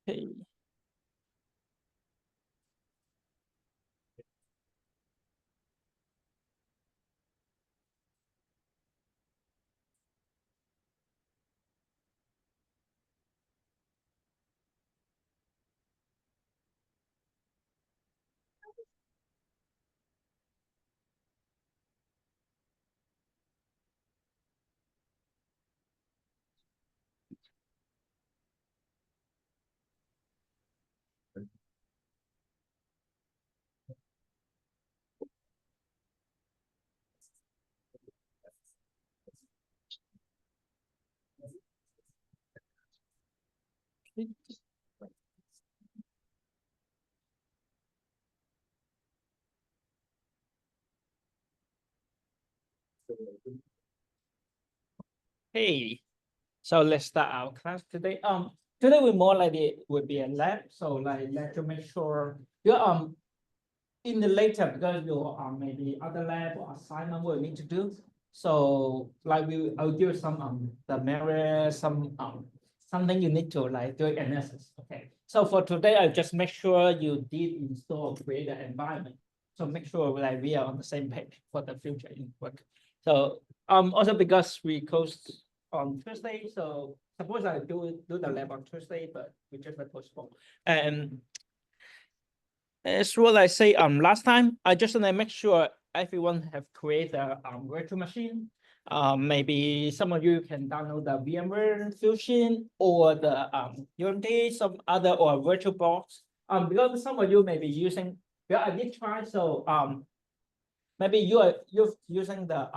Okay. Hey, so let's start our class today. Today we more like it would be a lab. So like let to make sure you in the later because you maybe other lab or assignment will need to do. So like I'll give you some the merit, some something you need to like do analysis. Okay. So for today, I'll just make sure you did install create the environment. So make sure like we are on the same page for the future in work. So also because we close on Tuesday, so suppose I do the lab on Tuesday, but we just postpone. And as what I say last time, I just want to make sure everyone have created a virtual machine. Maybe some of you can download the VMware Fusion or the Unity, some other or VirtualBox. Because some of you may be using, well, I did try. So maybe you're using the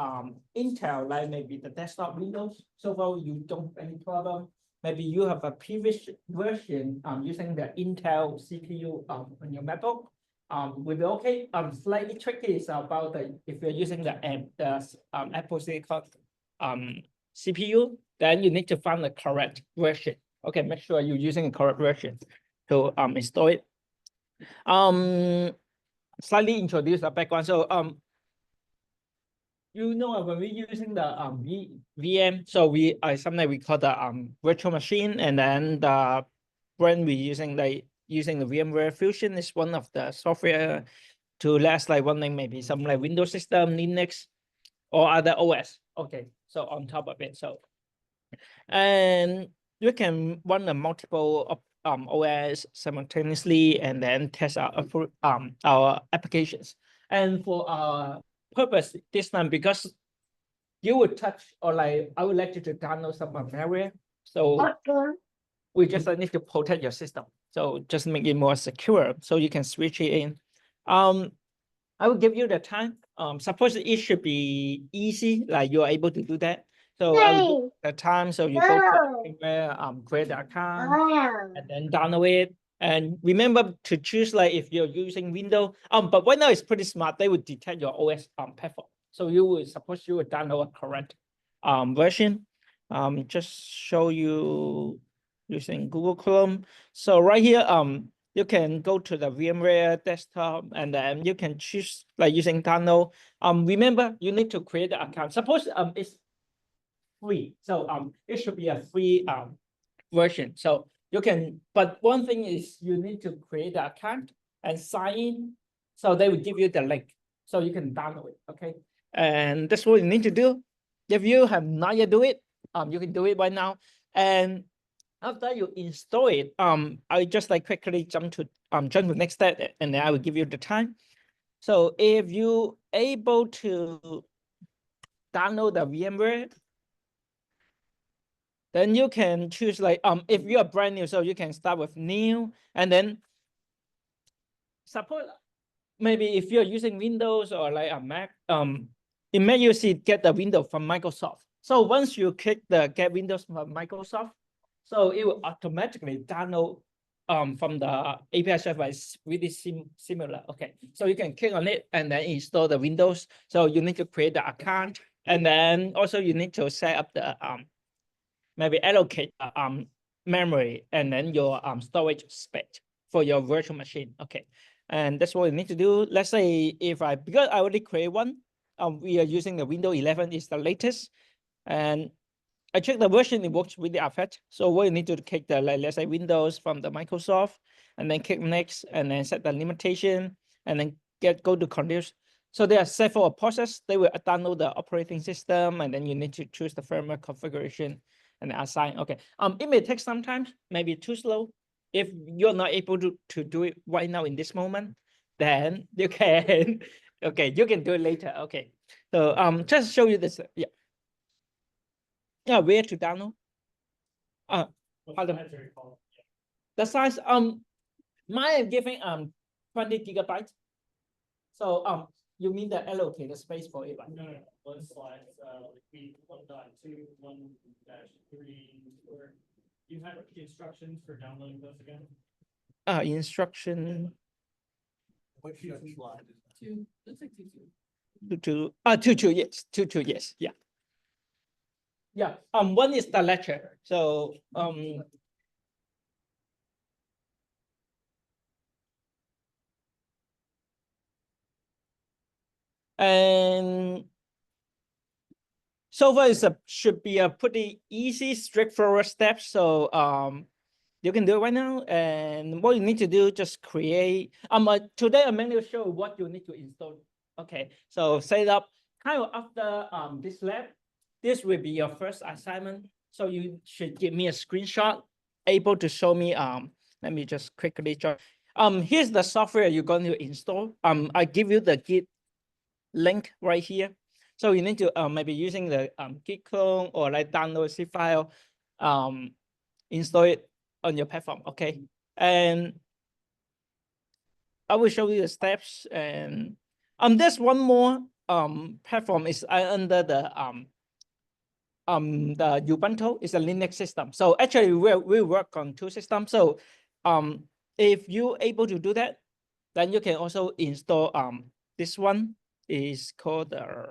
Intel, like maybe the desktop Windows. So far you don't have any problem. Maybe you have a previous version using the Intel CPU on your MacBook. Will be okay. Slightly tricky is about the if you're using the Apple Silicon CPU, then you need to find the correct version. Okay, make sure you're using the correct version to install it. Slightly introduce the background. So you know when we're using the VM, so sometimes we call the virtual machine, and then the when we using the VMware Fusion is one of the software to last like running maybe some like Windows system, Linux, or other OS. Okay, so on top of it, so and you can run a multiple OS simultaneously and then test our applications. And for our purpose this time, because you would touch or like I would like you to download some malware. So we just need to protect your system. So just make it more secure so you can switch it in. I will give you the time. Suppose it should be easy, like you're able to do that. So I will give the time. So you go to anywhere, create the account, and then download it. And remember to choose like if you're using Windows. But right now it's pretty smart. They would detect your OS platform. So you would suppose you would download a correct version. Just show you using Google Chrome. So right here, you can go to the VMware desktop and then you can choose like using download. Remember you need to create an account. Suppose it's free, so it should be a free version. So you can, but one thing is you need to create an account and sign in. So they will give you the link, so you can download it. Okay, and that's what you need to do. If you have not yet do it, you can do it right now. And after you install it, I just like quickly jump to the next step, and then I will give you the time. So if you able to download the VMware, then you can choose like if you are brand new, so you can start with new, and then suppose maybe if you're using Windows or like a Mac, it may you see get the Windows from Microsoft. So once you click the get Windows from Microsoft, so it will automatically download from the API server. Is really similar. Okay, so you can click on it and then install the Windows. So you need to create the account, and then also you need to set up the maybe allocate memory and then your storage space for your virtual machine. Okay, and that's what you need to do. Let's say if because I already create one, we are using the Windows 11 is the latest, and I check the version, it works with the effect. So what you need to click the, like, let's say Windows from the Microsoft, and then click next, and then set the limitation, and then go to conditions. So there are several processes. They will download the operating system, and then you need to choose the firmware configuration and assign. Okay. It may take some time, maybe too slow. If you're not able to do it right now in this moment, then you can, okay, you can do it later. Okay. So just show you this. Yeah. Yeah, where to download? Pardon. The size, mine is giving 20 gigabytes. So you mean the allocated space for it, right? No, one slide, we 1.2, 1-3, or you have the instructions for downloading those again? Instruction Which slide is that? Two, looks like two, yes, two, yes, yeah. Yeah, one is the lecture. So and so far should be a pretty easy, straightforward step. So you can do it right now. And what you need to do, just create. Today I'm mainly show what you need to install. Okay, so set up kind of after this lab. This will be your first assignment. So you should give me a screenshot, able to show me. Let me just quickly join. Here's the software you're going to install. I give you the Git link right here. So you need to maybe using the Git clone or like download zip file, install it on your platform. Okay, and I will show you the steps. And there's one more platform is under the Ubuntu is a Linux system. So actually we work on two systems. So if you're able to do that, then you can also install this one is called the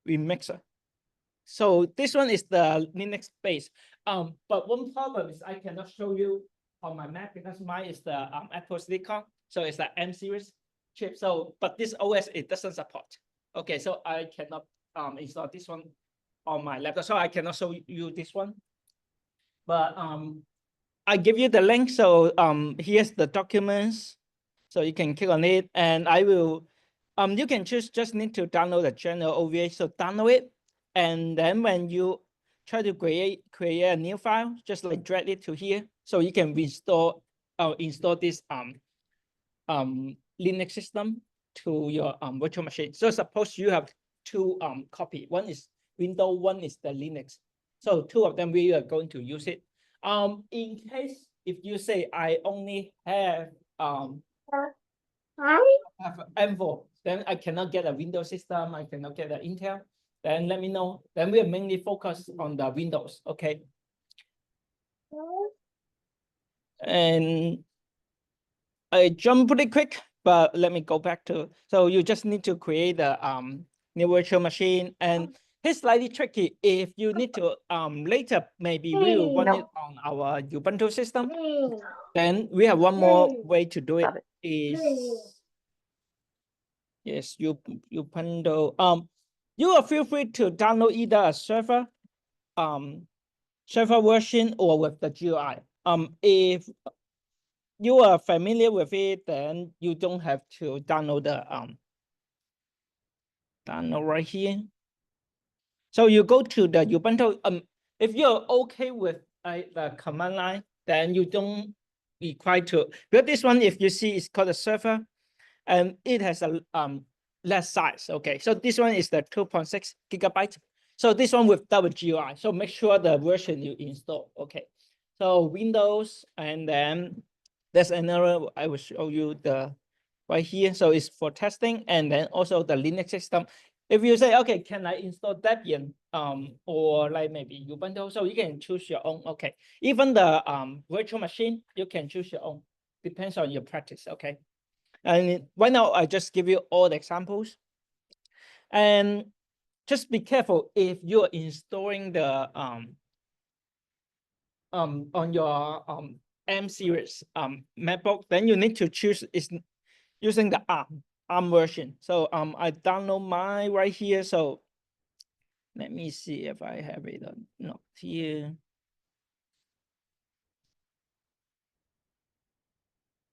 Remixer. So this one is the Linux base. But one problem is I cannot show you on my Mac because mine is the Apple Silicon. So it's the M series chip. So, but this OS it doesn't support. Okay, so I cannot install this one on my laptop. So I cannot show you this one. But I give you the link. So here's the documents. So you can click on it, and I will. You can just need to download the general OVA. So download it, and then when you try to create a new file, just like drag it to here, so you can install this Linux system to your virtual machine. So suppose you have two copy. One is Windows, one is the Linux. So two of them we are going to use it. In case if you say I only have Envo, then I cannot get a Windows system, I cannot get an Intel, then let me know. Then we are mainly focused on the Windows, okay? And I jump pretty quick, but let me go back to, so you just need to create the new virtual machine. And it's slightly tricky. If you need to later, maybe we will run it on our Ubuntu system. Then we have one more way to do it is, yes, Ubuntu. You will feel free to download either a server version or with the GUI. If you are familiar with it, then you don't have to download the download right here. So you go to the Ubuntu. If you're okay with the command line, then you don't require to. But this one, if you see, it's called a server, and it has a less size. Okay, so this one is the 2.6 gigabytes. So this one with double GUI. So make sure the version you install. Okay, so Windows, and then there's another. I will show you the right here. So it's for testing, and then also the Linux system. If you say, okay, can I install Debian or like maybe Ubuntu? So you can choose your own. Okay, even the virtual machine, you can choose your own. Depends on your practice. Okay. And right now, I just give you all the examples. And just be careful if you're installing the on your M series MacBook, then you need to choose is using the ARM version. So I download mine right here. So Let me see if I have it or not here.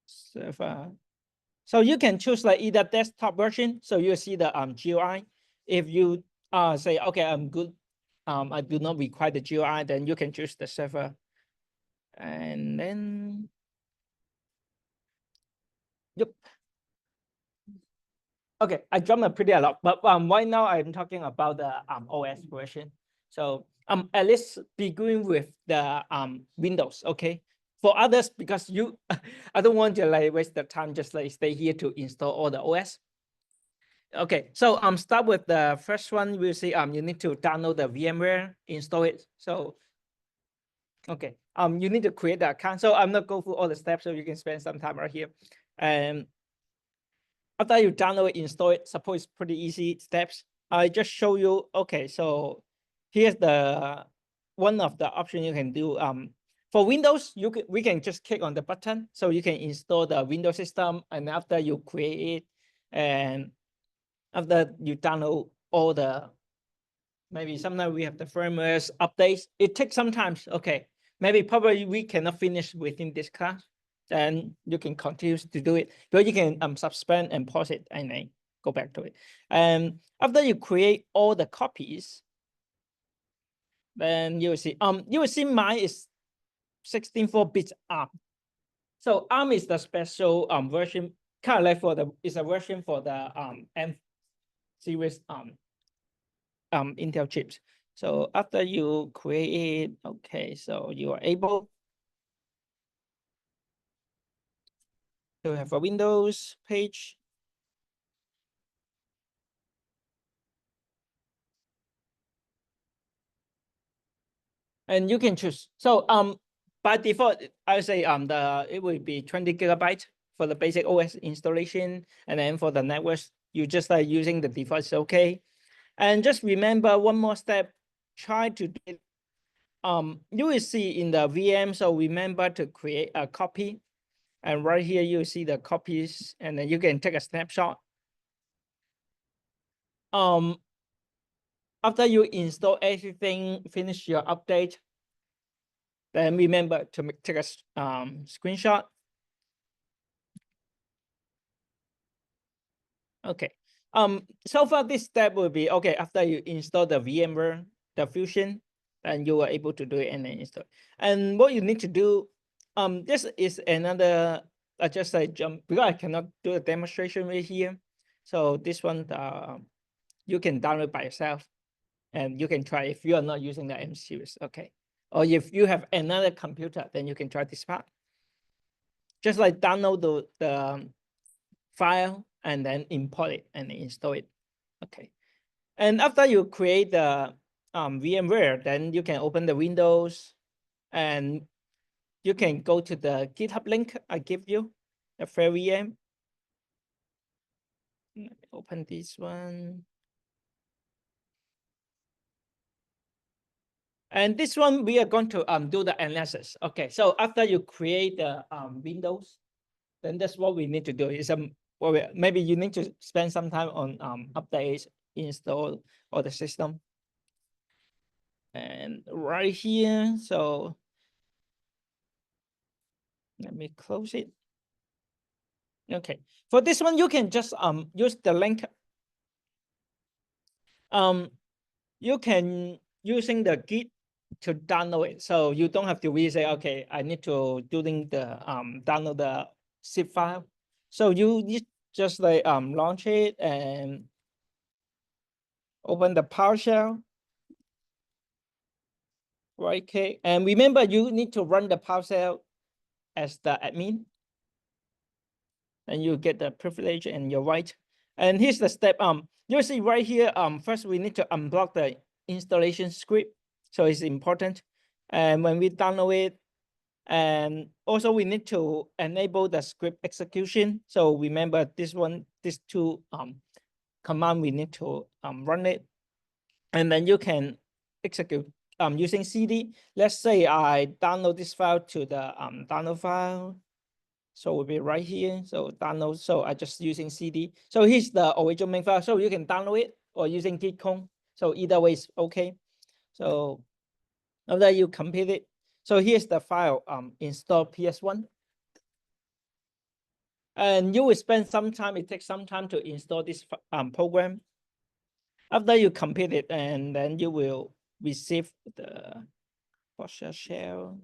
Server. So you can choose like either desktop version. So you see the GUI. If you say, okay, I'm good. I do not require the GUI, then you can choose the server. And then, yep. Okay, I jumped pretty a lot, but right now I'm talking about the OS version. So at least begin with the Windows, okay? For others, because you I don't want to like waste the time, just like stay here to install all the OS. Okay, so start with the first one. We'll see you need to download the VMware, install it. So okay, you need to create the account. So I'm not go through all the steps, so you can spend some time right here. And after you download it, install it, suppose it's pretty easy steps. I just show you, okay, so here's the one of the options you can do. For Windows, we can just click on the button, so you can install the Windows system, and after you create it, and after you download all the, maybe sometimes we have the firmware updates, it takes some time, okay. Maybe probably we cannot finish within this class, then you can continue to do it. But you can suspend and pause it and then go back to it. And after you create all the copies, then you will see mine is 64-bit ARM. So ARM is the special version, kind of like it's a version for the M series Intel chips. So after you create it, okay, so you are able to have a Windows page. And you can choose. So by default, I say it will be 20 gigabytes for the basic OS installation, and then for the networks, you just like using the default, okay. And just remember one more step, try to do it. You will see in the VM, so remember to create a copy. And right here, you see the copies, and then you can take a snapshot. After you install everything, finish your update, then remember to take a screenshot. Okay. So far this step will be okay after you install the VMware, the Fusion, and you are able to do it and then install. And what you need to do, this is another. I just jump because I cannot do a demonstration right here. So this one, you can download by yourself, and you can try if you are not using the M series. Okay. Or if you have another computer, then you can try this part. Just like download the file and then import it and install it. Okay. And after you create the VMware, then you can open the Windows and you can go to the GitHub link I give you, the fair VM. Let me open this one. And this one, we are going to do the analysis. Okay, so after you create the Windows, then that's what we need to do. Is well, maybe you need to spend some time on updates, install all the system. And right here, so let me close it. Okay, for this one, you can just use the link. You can using the Git to download it, so you don't have to really say, okay, I need to doing the download the zip file. So you just like launch it and open the PowerShell. Right click, and remember you need to run the PowerShell as the admin, and you get the privilege and your right. And here's the step. You see right here. First we need to unblock the installation script, so it's important. And when we download it, and also we need to enable the script execution. So remember this one, these two command we need to run it, and then you can execute using CD. Let's say I download this file to the download file. So we'll be right here. So download. So I just using CD. So here's the original main file. So you can download it or using git clone. So either way is okay. So after you complete it, so here's the file, install PS1. And you will spend some time, it takes some time to install this program. After you complete it, and then you will receive the PowerShell shell.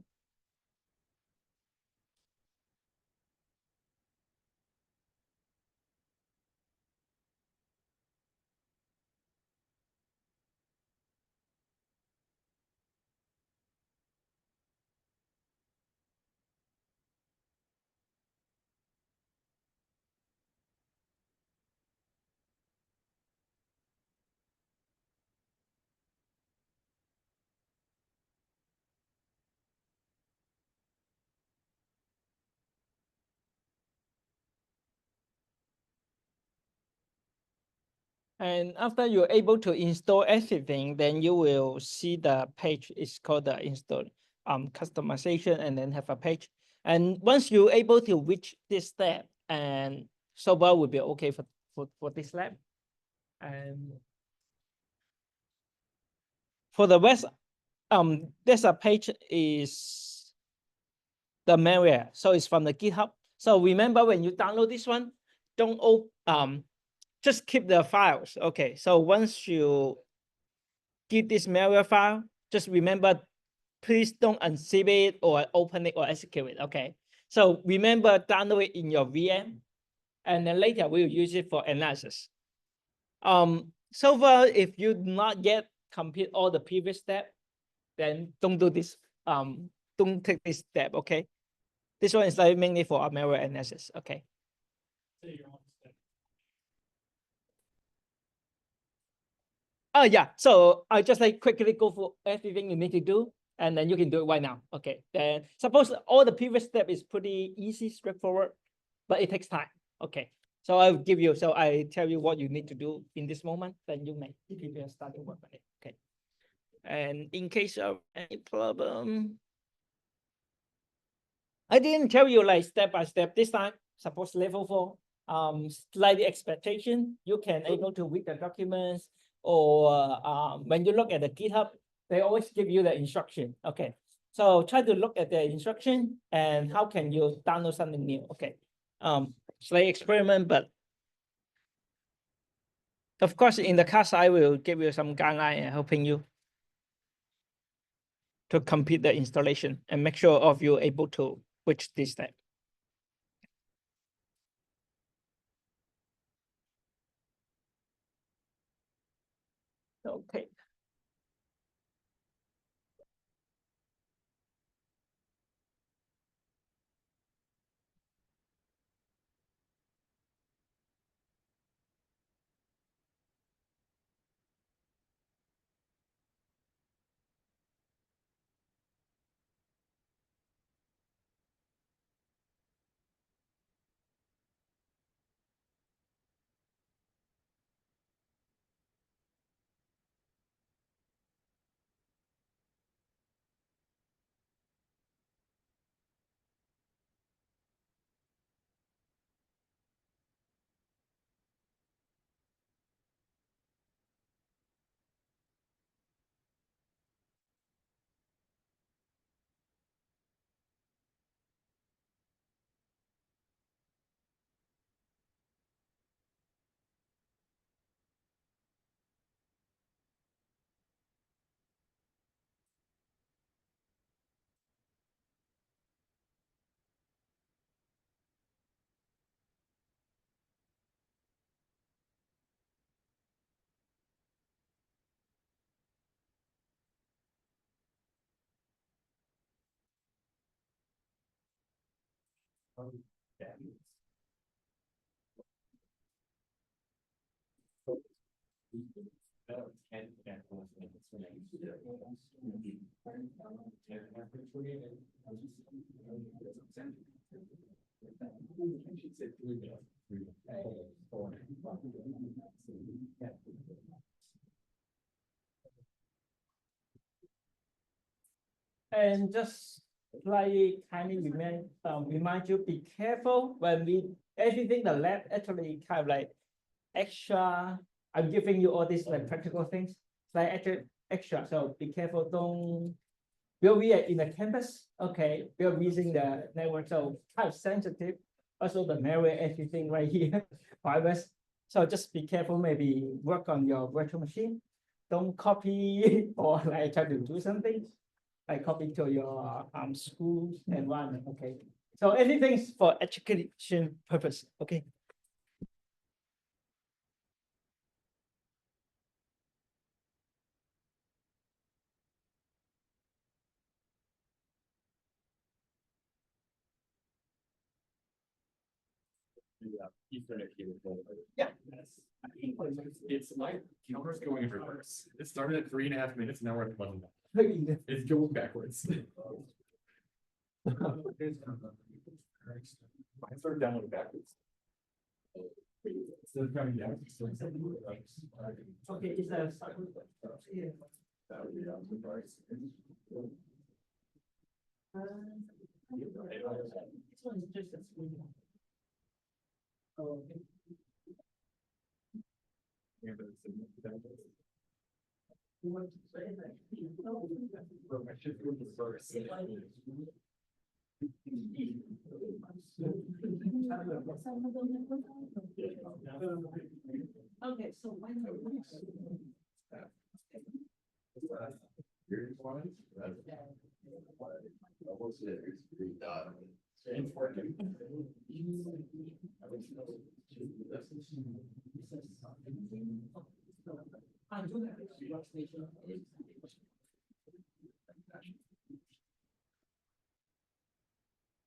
And after you're able to install everything, then you will see the page. It's called the install customization, and then have a page. And once you're able to reach this step, and software will be okay for this lab. And for the rest, there's a page is the malware. So it's from the GitHub. So remember, when you download this one, don't just keep the files. Okay. So once you get this malware file, just remember, please don't unzip it or open it or execute it. Okay. So remember, download it in your VM, and then later we'll use it for analysis. So far, if you not yet complete all the previous step, then don't do this. Don't take this step. Okay. This one is like mainly for our malware analysis. Okay. So you're on step. Oh yeah. So I just like quickly go for everything you need to do, and then you can do it right now. Okay. Then suppose all the previous step is pretty easy, straightforward, but it takes time. Okay. So I'll give you. So I tell you what you need to do in this moment. Then you may keep your starting work on it. Okay. And in case of any problem, I didn't tell you like step by step this time. Suppose level 4, slightly expectation, you can able to read the documents, or when you look at the GitHub, they always give you the instruction. Okay, so try to look at the instruction and how can you download something new. Okay, slight experiment, but of course in the class I will give you some guideline helping you to complete the installation and make sure of you able to reach this step. Okay. And just like kindly remind you, be careful when we everything the lab actually kind of like extra. I'm giving you all these like practical things. like extra. So be careful, don't. Because we are in the campus, okay, we are using the network, so kind of sensitive. Also, the malware, everything right here, virus. So just be careful, maybe work on your virtual machine. Don't copy or like try to do something, like copy to your school environment, okay? So anything for education purpose, okay? Ethernet cable. Yeah. It's like numbers going in reverse. It started at 3.5 minutes, now we're at 1 minute. Okay. It's going backwards. Mine started downloading backwards. Instead of coming down. It's a. That would be on the price. This one is just a screen. Oh, okay. Yeah, but it's You want to say that? I should go to first. Okay, so when. Here's one. Almost there, it's pretty done. I do have a workstation.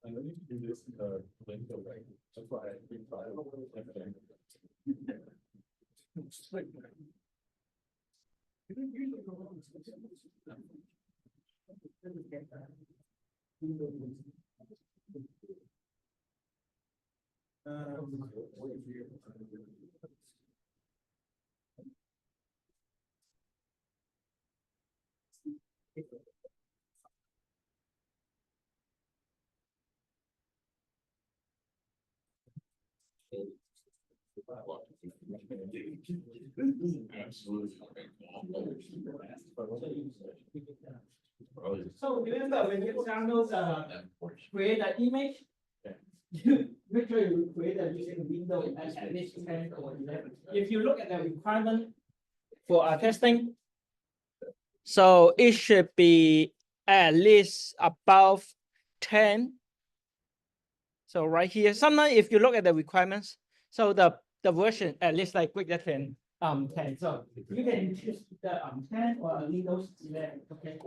I know you can do this link away. That's why I think everything. Absolutely. So remember when you download create an image, you make sure you create it using Windows at least 10 or 11. If you look at the requirement for our testing, so it should be at least above 10. So right here, sometimes if you look at the requirements, so the version at least like greater than 10. So you can choose the 10 or Windows 11. Okay.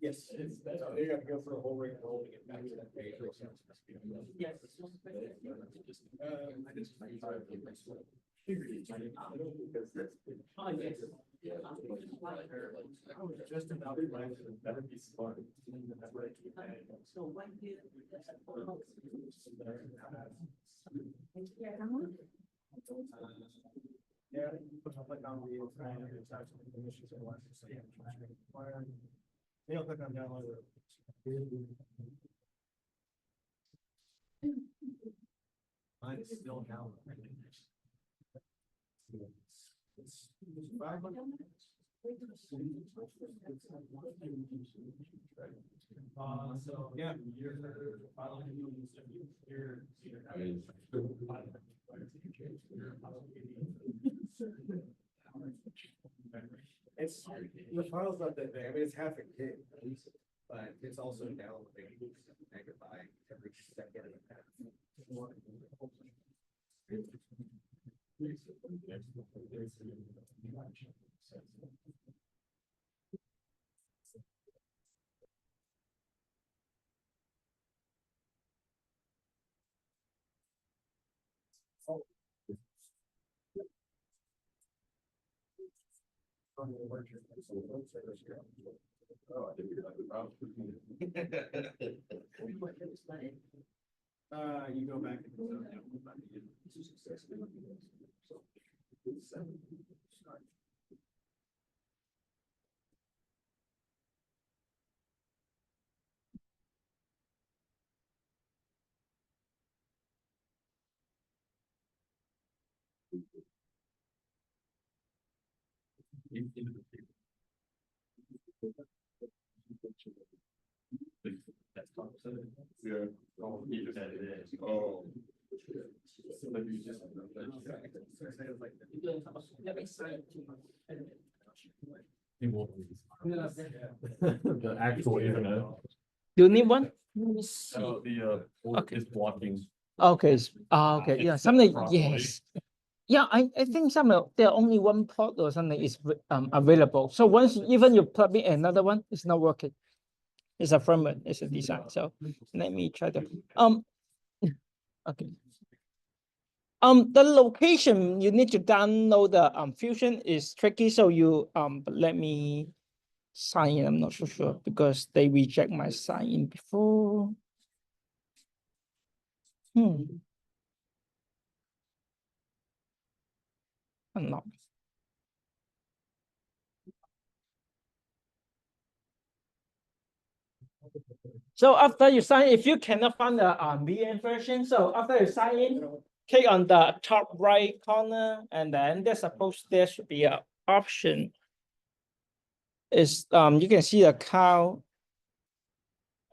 Yes, it's, you have to go through a whole ring of holding it back to that page. Yes. Oh, yes. Just about it, that would be smart. So when you. Yeah. Click on the issues or what. You'll click on download. Mine is still down. It's 500. So yeah, it's the file's not that big. I mean, it's half a gig, but it's also downloading megabyte every second and a half. You go back and. Yeah. Oh, you said it is. Oh. So maybe you just. The actual internet. You need one? Let me see. So the Okay. is blocking. Okay, okay, yeah, It's set something, properly. yes. Yeah, I think some of, there are only one port or something is available. So once even you plug in another one, it's not working. It's a firmware, it's a design. So let me try to, okay. The location you need to download the Fusion is tricky. So you let me sign in. I'm not so sure because they reject my sign in before. I'm not. So after you sign, if you cannot find the VM version, so after you sign in, click on the top right corner, and then there's supposed there should be an option. Is you can see the account,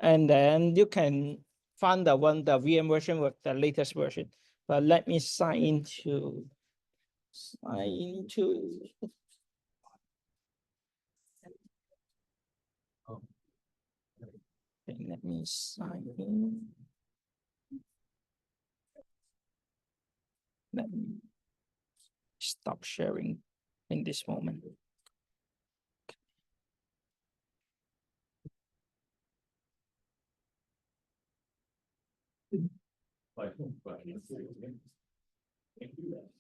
and then you can find the VM version with the latest version. But let me sign into. Okay, let me sign in. Let me stop sharing in this moment.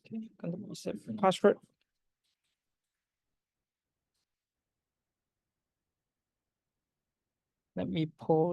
Okay, gonna reset password. Let me pause.